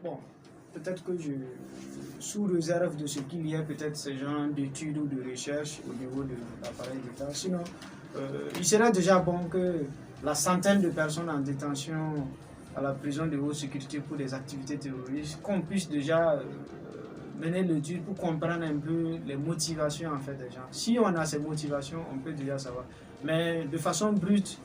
bon, peut-être que sous réserve de ce qu'il y ait peut-être ce genre d'études ou de recherches au niveau de l'appareil d'État. Sinon, il serait déjà bon que la centaine de personnes en détention à la prison de haute sécurité pour des activités terroristes, qu'on puisse déjà mener l'étude pour comprendre un peu les motivations en fait des gens. Si on a ces motivations, on peut déjà savoir. Mais de façon brute,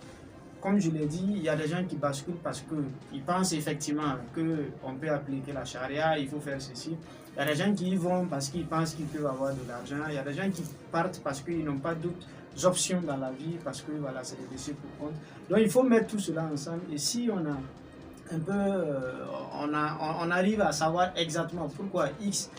comme je l'ai dit, il y a des gens qui basculent parce qu'ils pensent effectivement qu'on peut appliquer la charia, il faut faire ceci. Il y a des gens qui y vont parce qu'ils pensent qu'ils peuvent avoir de l'argent. Il y a des gens qui partent parce qu'ils n'ont pas d'autres options dans la vie, parce que voilà, c'est des décès pour compte. Donc il faut mettre tout cela ensemble. Et si on a un peu, on arrive à savoir exactement pourquoi X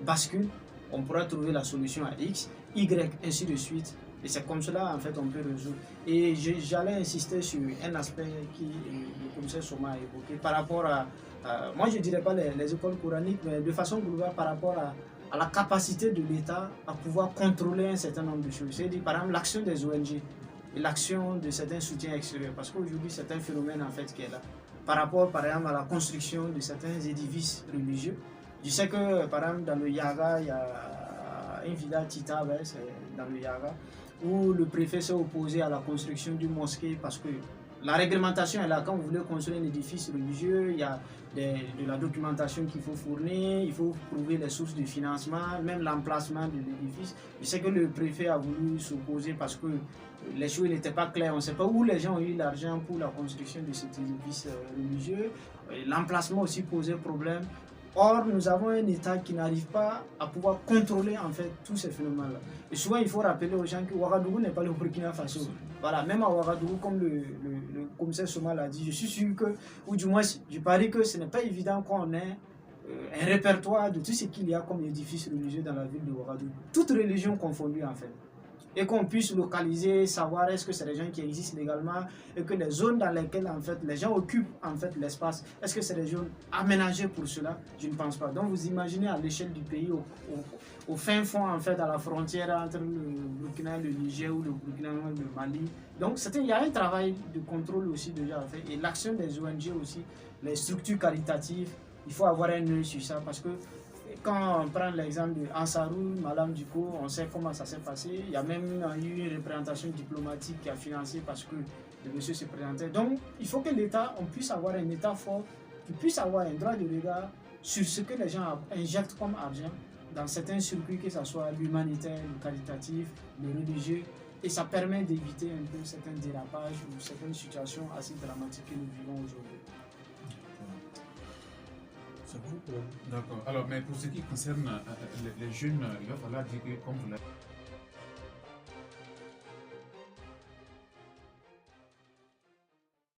bascule, on pourra trouver la solution à X, Y, ainsi de suite. Et c'est comme cela, en fait, on peut résoudre. Et j'allais insister sur un aspect qui le commissaire Soma a évoqué par rapport moi je ne dirais pas les écoles coraniques, mais de façon globale par rapport à la capacité de l'État à pouvoir contrôler un certain nombre de choses. C'est-à-dire, par exemple, l'action des ONG et l'action de certains soutiens extérieurs. Parce qu'aujourd'hui, c'est un phénomène, en fait, qui est là. Par rapport, par exemple, à la construction de certains édifices religieux. Je sais que, par exemple, dans le Yaga, il y a un village Tita, c'est dans le Yaga, où le préfet s'est opposé à la construction d'une mosquée parce que la réglementation est là. Quand vous voulez construire un édifice religieux, il y a de la documentation qu'il faut fournir, il faut prouver les sources de financement, même l'emplacement de l'édifice. Je sais que le préfet a voulu s'opposer parce que les choses n'étaient pas claires. On ne sait pas où les gens ont eu l'argent pour la construction de cet édifice religieux. L'emplacement aussi posait problème. Or, nous avons un État qui n'arrive pas à pouvoir contrôler en fait tous ces phénomènes-là. Et souvent, il faut rappeler aux gens que Ouagadougou n'est pas le Burkina Faso. Voilà, même à Ouagadougou, comme le commissaire Soma l'a dit, je suis sûr que, ou du moins, je parie que ce n'est pas évident qu'on ait un répertoire de tout ce qu'il y a comme édifice religieux dans la ville de Ouagadougou. Toutes religions confondues en fait. Et qu'on puisse localiser, savoir est-ce que c'est des gens qui existent légalement et que les zones dans lesquelles en fait, les gens occupent en fait, l'espace, est-ce que c'est des zones aménagées pour cela? Je ne pense pas. Donc vous imaginez à l'échelle du pays, au fin fond, en fait, à la frontière entre le Burkina, le Niger ou le Burkina, le Mali. Donc il y a un travail de contrôle aussi déjà fait. Et l'action des ONG aussi, les structures caritatives, il faut avoir un œil sur ça parce que quand on prend l'exemple de Ansarou, Madame Ducot, on sait comment ça s'est passé. Il y a même eu une représentation diplomatique qui a financé parce que le monsieur se présentait. Donc, il faut que l'État, on puisse avoir un État fort, qui puisse avoir un droit de regard sur ce que les gens injectent comme argent dans certains circuits, que ce soit l'humanitaire, le caritatif, le religieux. Et ça permet d'éviter un peu certains dérapages ou certaines situations assez dramatiques que nous vivons aujourd'hui. D'accord. Alors, mais pour ce qui concerne les jeunes, il va falloir dire que, comme vous l'avez